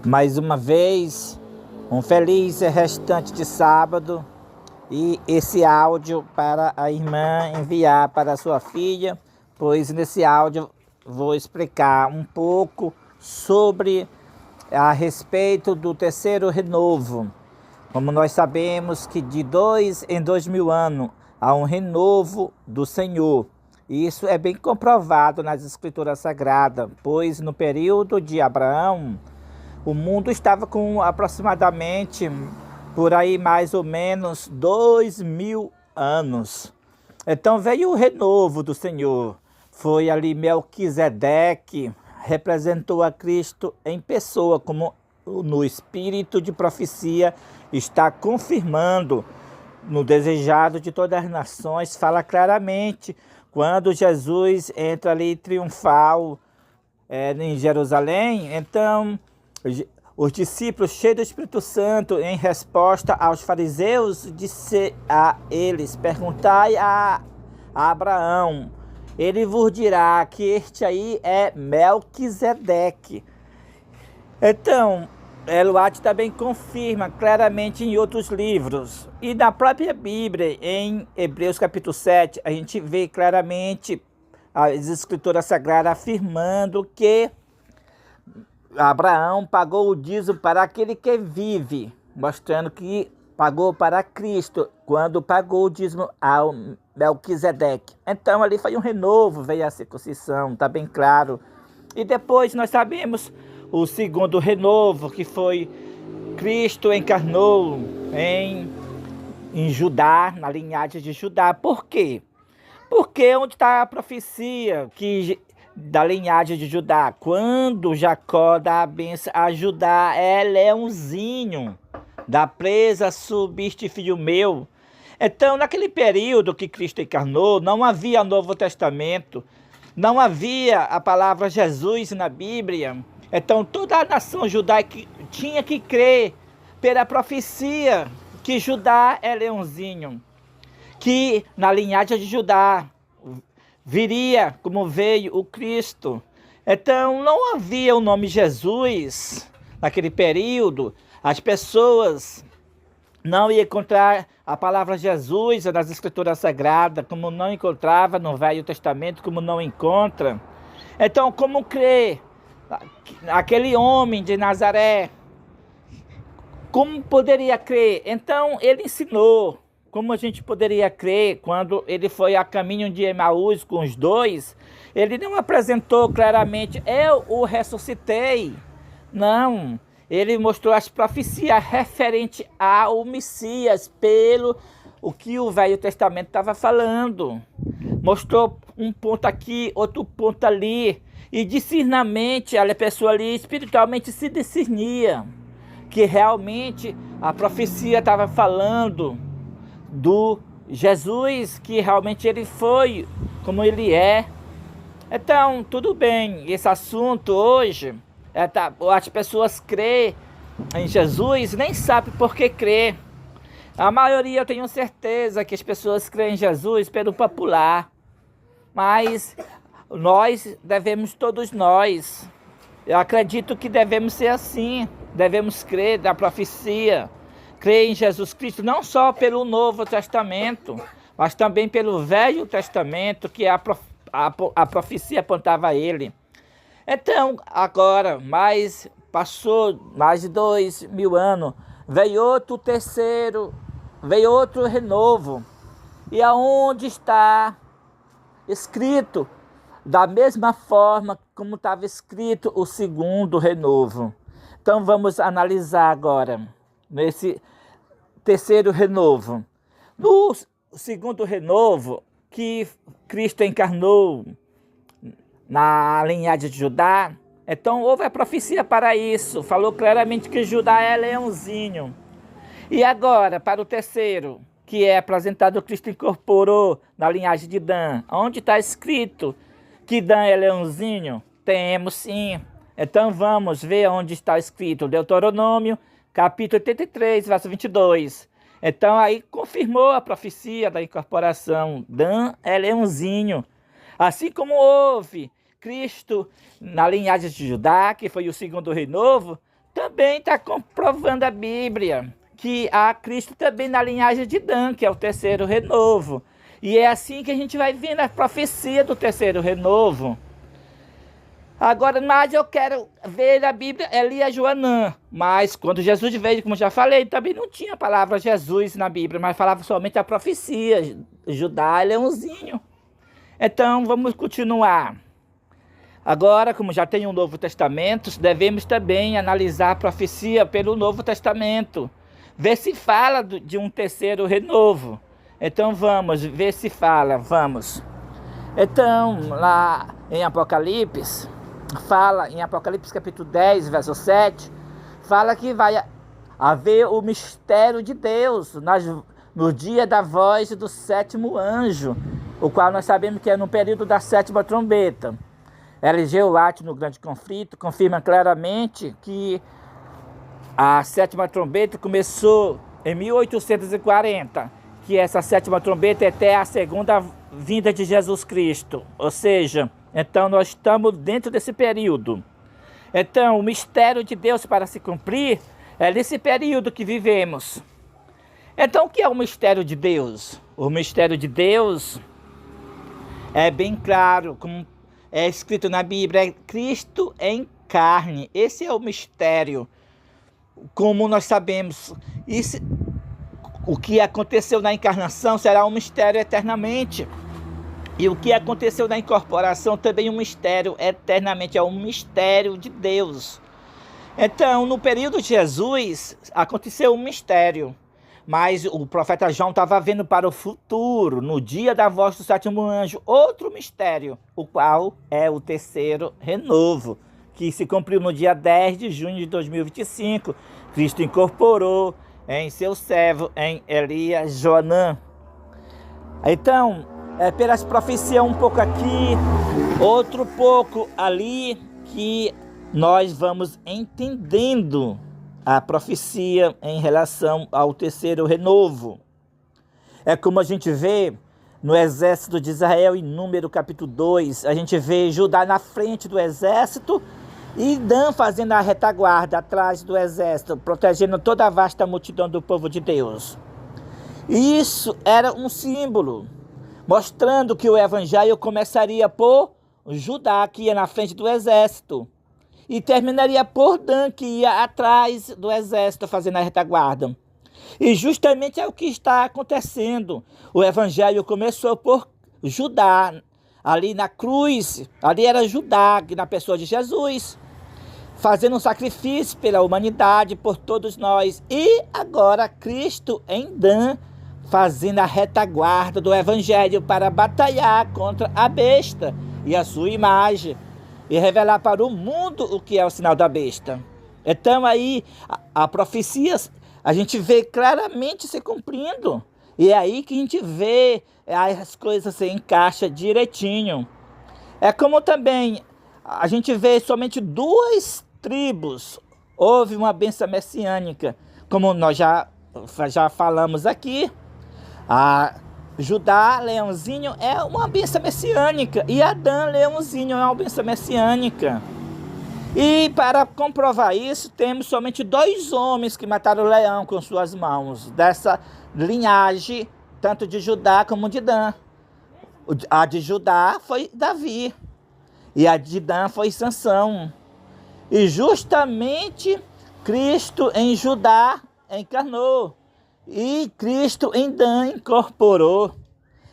Mais uma vez, um feliz restante de sábado e esse áudio para a irmã enviar para a sua filha, pois nesse áudio vou explicar um pouco sobre a respeito do terceiro renovo. Como nós sabemos que de 2 em 2.000 anos há um renovo do Senhor. E isso é bem comprovado nas Escrituras Sagradas, pois no período de Abraão, o mundo estava com aproximadamente, por aí mais ou menos, 2.000 anos. Então veio o renovo do Senhor. Foi ali Melquisedeque, representou a Cristo em pessoa, como no espírito de profecia está confirmando no desejado de todas as nações, fala claramente quando Jesus entra ali triunfal em Jerusalém. Então os discípulos, cheios do Espírito Santo, em resposta aos fariseus, disse a eles: perguntai a Abraão, ele vos dirá que este aí é Melquisedeque. Então, Eluard também confirma claramente em outros livros. E na própria Bíblia, em Hebreus capítulo 7, a gente vê claramente as Escrituras Sagradas afirmando que Abraão pagou o dízimo para aquele que vive, mostrando que pagou para Cristo quando pagou o dízimo ao Melquisedeque. Então ali foi um renovo, veio a circuncisão, está bem claro. E depois nós sabemos o segundo renovo, que foi Cristo encarnou em Judá, na linhagem de Judá. Por quê? Porque onde está a profecia da linhagem de Judá? Quando Jacó dá a bênção a Judá, é leãozinho, da presa subiste filho meu. Então, naquele período que Cristo encarnou, não havia Novo Testamento, não havia a palavra Jesus na Bíblia. Então, toda a nação judaica tinha que crer pela profecia que Judá é leãozinho, que na linhagem de Judá viria como veio o Cristo. Então, não havia o nome Jesus naquele período. As pessoas não iam encontrar a palavra Jesus nas Escrituras Sagradas, como não encontrava no Velho Testamento, como não encontra. Então, como crer? Aquele homem de Nazaré, como poderia crer? Então, ele ensinou como a gente poderia crer quando ele foi a caminho de Emaús com os dois. Ele não apresentou claramente, eu o ressuscitei. Não, ele mostrou as profecias referentes ao Messias, pelo o que o Velho Testamento estava falando. Mostrou um ponto aqui, outro ponto ali. E discernamente, a pessoa ali espiritualmente se discernia que realmente a profecia estava falando do Jesus, que realmente ele foi como ele é. Então, tudo bem, esse assunto hoje, as pessoas creem em Jesus, nem sabem por que crer. A maioria, eu tenho certeza que as pessoas creem em Jesus pelo popular, mas nós devemos, todos nós, eu acredito que devemos ser assim, devemos crer da profecia, crer em Jesus Cristo, não só pelo Novo Testamento, mas também pelo Velho Testamento, que a profecia apontava a ele. Então, agora, passou mais de 2.000 anos, veio outro terceiro, veio outro renovo. E aonde está escrito? Da mesma forma como estava escrito o segundo renovo. Então vamos analisar agora, nesse terceiro renovo. No segundo renovo, que Cristo encarnou na linhagem de Judá, então houve a profecia para isso. Falou claramente que Judá é leãozinho. E agora, para o terceiro, que é apresentado, Cristo incorporou na linhagem de Dan. Onde está escrito que Dan é leãozinho? Temos sim. Então vamos ver onde está escrito. Deuteronômio, capítulo 83, verso 22. Então aí confirmou a profecia da incorporação. Dan é leãozinho. Assim como houve Cristo na linhagem de Judá, que foi o segundo renovo, também está comprovando a Bíblia que há Cristo também na linhagem de Dan, que é o terceiro renovo. E é assim que a gente vai ver na profecia do terceiro renovo. Agora, mas eu quero ver na Bíblia Elias Joanã. Mas quando Jesus veio, como já falei, também não tinha a palavra Jesus na Bíblia, mas falava somente a profecia, Judá e Leãozinho. Então, vamos continuar. Agora, como já tem um Novo Testamento, devemos também analisar a profecia pelo Novo Testamento. Ver se fala de um terceiro renovo. Então, vamos ver se fala, vamos. Então, lá em Apocalipse, fala em Apocalipse capítulo 10, verso 7, fala que vai haver o mistério de Deus no dia da voz do sétimo anjo, o qual nós sabemos que é no período da sétima trombeta. L.G. White, no Grande Conflito, confirma claramente que a sétima trombeta começou em 1840, que essa sétima trombeta é até a segunda vinda de Jesus Cristo. Ou seja, então nós estamos dentro desse período. Então, o mistério de Deus para se cumprir é nesse período que vivemos. Então, o que é o mistério de Deus? O mistério de Deus é bem claro, como é escrito na Bíblia, é Cristo em carne. Esse é o mistério. Como nós sabemos, o que aconteceu na encarnação será um mistério eternamente. E o que aconteceu na incorporação também é um mistério eternamente, é um mistério de Deus. Então, no período de Jesus, aconteceu um mistério. Mas o profeta João estava vendo para o futuro, no dia da voz do sétimo anjo, outro mistério, o qual é o terceiro renovo, que se cumpriu no dia 10 de junho de 2025. Cristo incorporou em seu servo, em Elias Joanã. Então, pelas profecias um pouco aqui, outro pouco ali, que nós vamos entendendo a profecia em relação ao terceiro renovo. É como a gente vê no exército de Israel, em Número capítulo 2, a gente vê Judá na frente do exército e Dan fazendo a retaguarda atrás do exército, protegendo toda a vasta multidão do povo de Deus. Isso era um símbolo, mostrando que o evangelho começaria por Judá, que ia na frente do exército, e terminaria por Dan, que ia atrás do exército fazendo a retaguarda. E justamente é o que está acontecendo. O evangelho começou por Judá, ali na cruz, ali era Judá, na pessoa de Jesus, fazendo um sacrifício pela humanidade, por todos nós. E agora Cristo em Dan, fazendo a retaguarda do evangelho para batalhar contra a besta e a sua imagem, e revelar para o mundo o que é o sinal da besta. Então aí a profecia a gente vê claramente se cumprindo. E é aí que a gente vê as coisas se encaixam direitinho. É como também a gente vê somente duas tribos. Houve uma bênção messiânica, como nós já falamos aqui. A Judá, leãozinho, é uma bênção messiânica. E Adão, leãozinho, é uma bênção messiânica. E para comprovar isso, temos somente 2 homens que mataram o leão com suas mãos, dessa linhagem, tanto de Judá como de Dan. A de Judá foi Davi, e a de Dan foi Sansão. E justamente Cristo em Judá encarnou, e Cristo em Dan incorporou.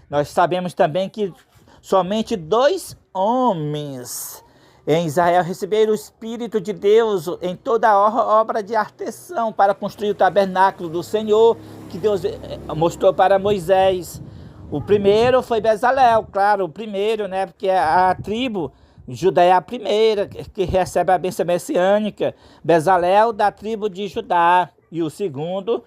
Nós sabemos também que somente 2 homens em Israel receberam o Espírito de Deus em toda a obra de artesão para construir o tabernáculo do Senhor, que Deus mostrou para Moisés. O primeiro foi Bezalel, claro, o primeiro, né? Porque a tribo Judá é a primeira que recebe a bênção messiânica. Bezalel da tribo de Judá, e o segundo,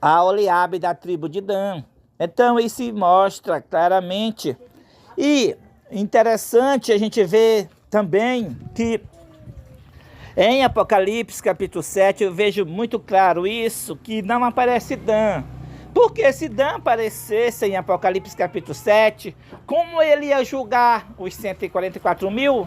a Oliabe da tribo de Dan. Então isso mostra claramente. E interessante a gente ver também que em Apocalipse capítulo 7 eu vejo muito claro isso, que não aparece Dan. Porque se Dan aparecesse em Apocalipse capítulo 7, como ele ia julgar os 144 mil?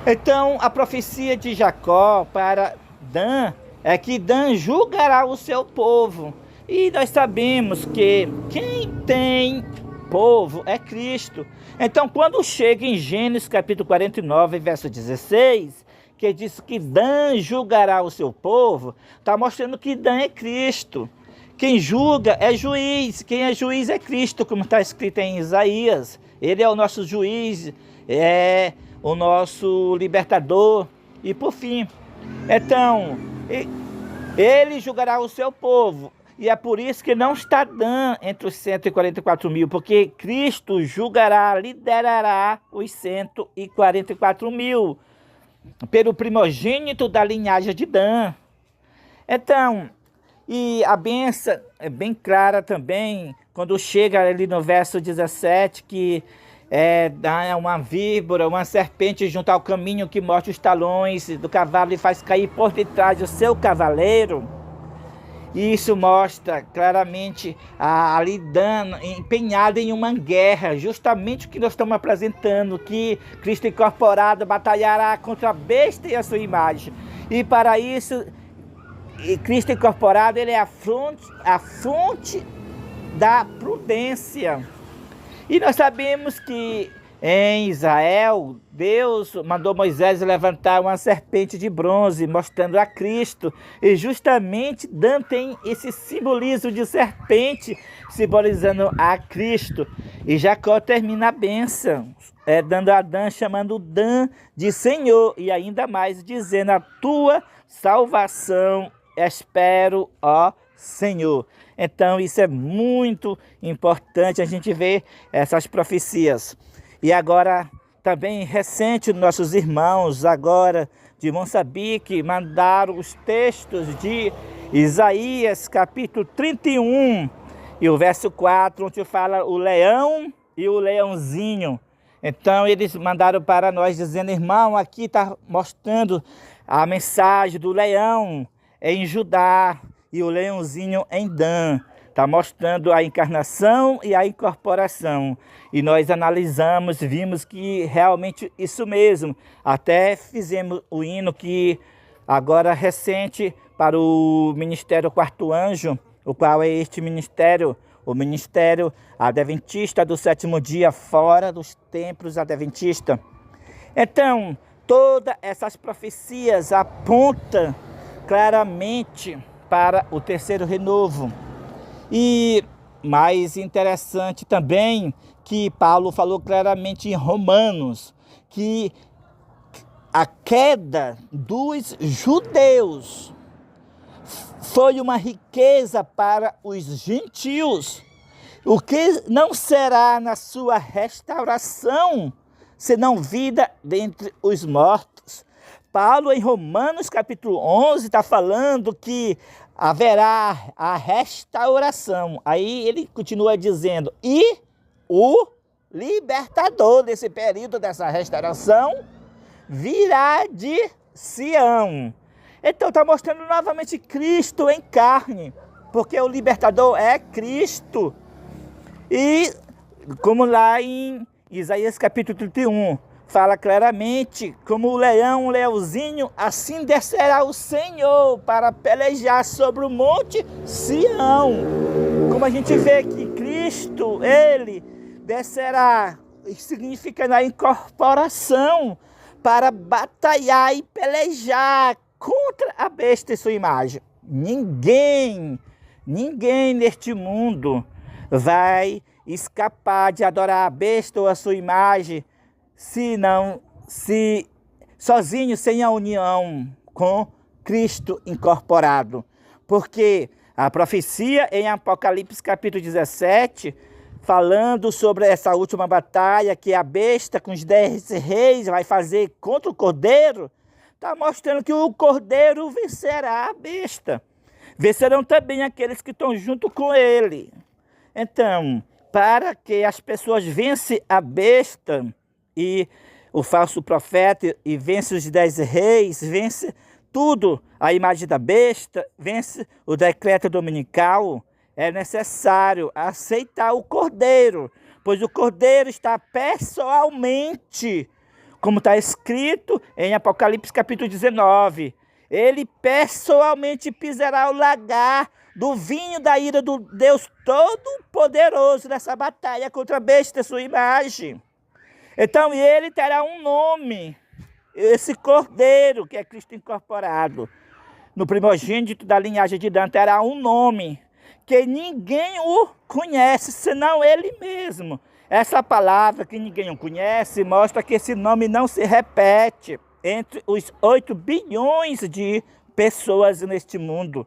Então, a profecia de Jacó para Dan é que Dan julgará o seu povo. E nós sabemos que quem tem povo é Cristo. Então, quando chega em Gênesis capítulo 49, verso 16, que diz que Dan julgará o seu povo, está mostrando que Dan é Cristo. Quem julga é juiz, quem é juiz é Cristo, como está escrito em Isaías. Ele é o nosso juiz, é o nosso libertador. E por fim, então, ele julgará o seu povo. E é por isso que não está Dan entre os 144 mil, porque Cristo julgará, liderará os 144 mil, pelo primogênito da linhagem de Dan. Então, e a bênção é bem clara também, quando chega ali no verso 17, que dá uma víbora, uma serpente junto ao caminho que mostra os talões do cavalo e faz cair por detrás o seu cavaleiro. E isso mostra claramente ali Dan empenhado em uma guerra, justamente o que nós estamos apresentando, que Cristo incorporado batalhará contra a besta e a sua imagem. E para isso, Cristo incorporado, ele é a fonte da prudência. E nós sabemos que em Israel, Deus mandou Moisés levantar uma serpente de bronze, mostrando a Cristo. E justamente Dan tem esse simbolismo de serpente, simbolizando a Cristo. E Jacó termina a bênção, dando a Dan, chamando Dan de Senhor. E ainda mais dizendo: a tua salvação espero, ó Senhor. Então isso é muito importante a gente ver essas profecias. E agora, também recente, nossos irmãos agora de Moçambique mandaram os textos de Isaías capítulo 31 e o verso 4, onde fala o leão e o leãozinho. Então eles mandaram para nós dizendo: irmão, aqui está mostrando a mensagem do leão em Judá e o leãozinho em Dan. Está mostrando a encarnação e a incorporação. E nós analisamos, vimos que realmente isso mesmo. Até fizemos o hino que agora recente para o Ministério Quarto Anjo, o qual é este ministério, o Ministério Adventista do Sétimo Dia, fora dos templos adventistas. Então, todas essas profecias apontam claramente para o terceiro renovo. E mais interessante também que Paulo falou claramente em Romanos que a queda dos judeus foi uma riqueza para os gentios, o que não será na sua restauração, senão vida dentre os mortos. Paulo, em Romanos capítulo 11, está falando que haverá a restauração. Aí ele continua dizendo: e o libertador desse período, dessa restauração, virá de Sião. Então está mostrando novamente Cristo em carne, porque o libertador é Cristo. E como lá em Isaías capítulo 31, fala claramente, como o leão, o leãozinho, assim descerá o Senhor para pelejar sobre o monte Sião. Como a gente vê que Cristo, ele descerá, significa na incorporação, para batalhar e pelejar contra a besta e sua imagem. Ninguém neste mundo vai escapar de adorar a besta ou a sua imagem, se sozinho, sem a união com Cristo incorporado. Porque a profecia em Apocalipse capítulo 17, falando sobre essa última batalha que a besta com os 10 reis vai fazer contra o cordeiro, está mostrando que o cordeiro vencerá a besta. Vencerão também aqueles que estão junto com ele. Então, para que as pessoas vencem a besta e o falso profeta, e vence os 10 reis, vence tudo, a imagem da besta, vence o decreto dominical, é necessário aceitar o cordeiro, pois o cordeiro está pessoalmente como está escrito em Apocalipse capítulo 19. Ele pessoalmente pisará o lagar do vinho da ira do Deus Todo-Poderoso nessa batalha contra a besta, sua imagem. Então ele terá um nome, esse Cordeiro, que é Cristo incorporado, no primogênito da linhagem de Dan, terá um nome que ninguém o conhece, senão ele mesmo. Essa palavra que ninguém o conhece mostra que esse nome não se repete entre os 8 bilhões de pessoas neste mundo.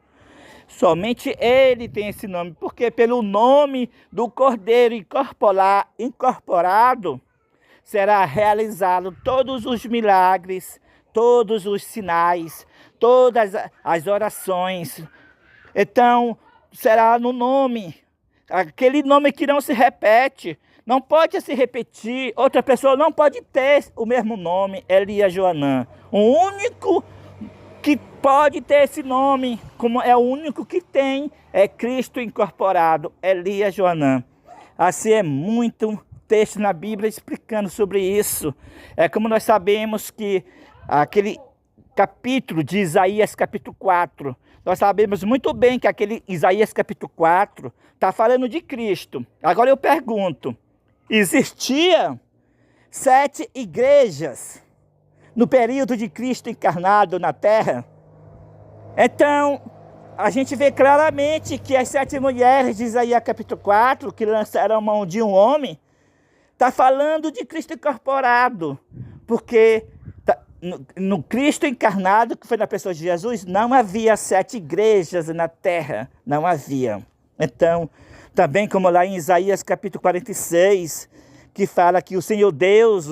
Somente ele tem esse nome, porque pelo nome do Cordeiro incorporado será realizado todos os milagres, todos os sinais, todas as orações. Então, será no nome, aquele nome que não se repete, não pode se repetir, outra pessoa não pode ter o mesmo nome, Elias Joanã. O único que pode ter esse nome, como é o único que tem, é Cristo incorporado, Elias Joanã. Assim é muito texto na Bíblia explicando sobre isso. É como nós sabemos que aquele capítulo de Isaías capítulo 4, nós sabemos muito bem que aquele Isaías capítulo 4 está falando de Cristo. Agora eu pergunto, existia 7 igrejas no período de Cristo encarnado na terra? Então, a gente vê claramente que as 7 mulheres de Isaías capítulo 4, que lançaram mão de um homem, está falando de Cristo incorporado, porque no Cristo encarnado, que foi na pessoa de Jesus, não havia 7 igrejas na terra, não havia. Então, também como lá em Isaías capítulo 46, que fala que o Senhor Deus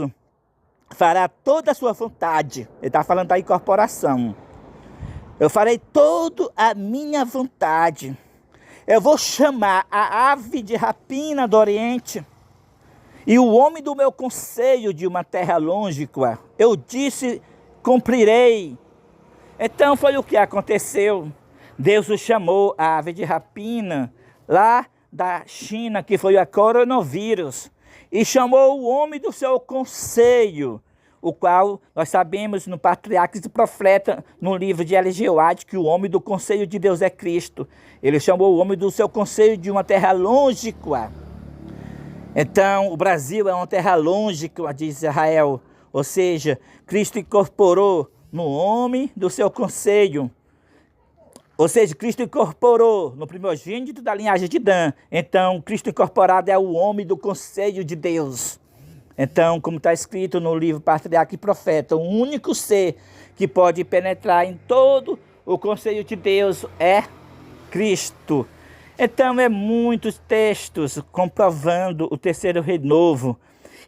fará toda a sua vontade. Ele está falando da incorporação. Eu farei toda a minha vontade. Eu vou chamar a ave de rapina do Oriente e o homem do meu conselho de uma terra longínqua. Eu disse, cumprirei. Então foi o que aconteceu. Deus o chamou a ave de rapina lá da China, que foi a coronavírus, e chamou o homem do seu conselho, o qual nós sabemos no Patriarcas e Profeta, no livro de Ellen G. White, que o homem do conselho de Deus é Cristo. Ele chamou o homem do seu conselho de uma terra longínqua. Então, o Brasil é uma terra longínqua de Israel, ou seja, Cristo incorporou no homem do seu conselho. Ou seja, Cristo incorporou no primogênito da linhagem de Dan. Então, Cristo incorporado é o homem do conselho de Deus. Então, como está escrito no livro Patriarca e Profeta, o único ser que pode penetrar em todo o conselho de Deus é Cristo. Então, é muitos textos comprovando o terceiro renovo.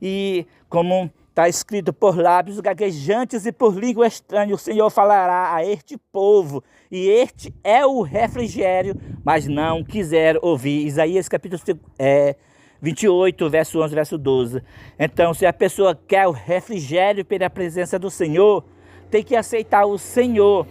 E como está escrito, por lábios gaguejantes e por língua estranha, o Senhor falará a este povo, e este é o refrigério, mas não quiseram ouvir. Isaías capítulo 28, verso 11, verso 12. Então, se a pessoa quer o refrigério pela presença do Senhor, tem que aceitar o Senhor,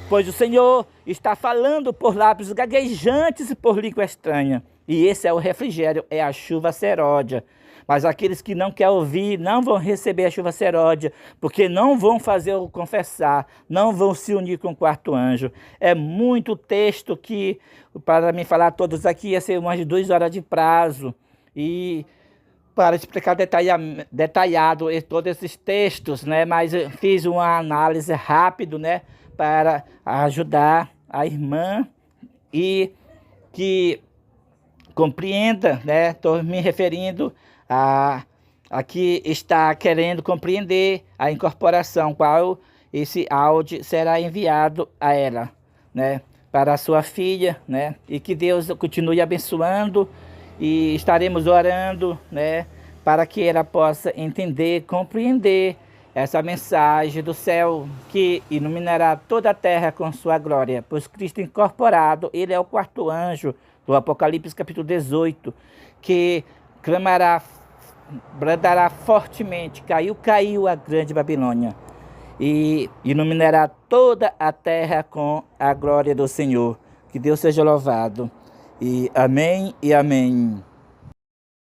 pois o Senhor está falando por lábios gaguejantes e por língua estranha. E esse é o refrigério, é a chuva seródia. Mas aqueles que não querem ouvir não vão receber a chuva seródia, porque não vão fazer o confessar, não vão se unir com o quarto anjo. É muito texto que, para me falar todos aqui, ia ser umas 2 horas de prazo. E para explicar detalhado todos esses textos, né? Mas eu fiz uma análise rápida, né? Para ajudar a irmã e que compreenda, né? Estou me referindo a que está querendo compreender a incorporação, qual esse áudio será enviado a ela, né? Para a sua filha, né? E que Deus continue abençoando e estaremos orando, né? Para que ela possa entender, compreender essa mensagem do céu que iluminará toda a terra com sua glória. Pois Cristo incorporado, ele é o quarto anjo do Apocalipse capítulo 18, que clamará, bradará fortemente, caiu a grande Babilônia, e iluminará toda a terra com a glória do Senhor. Que Deus seja louvado. E amém e amém.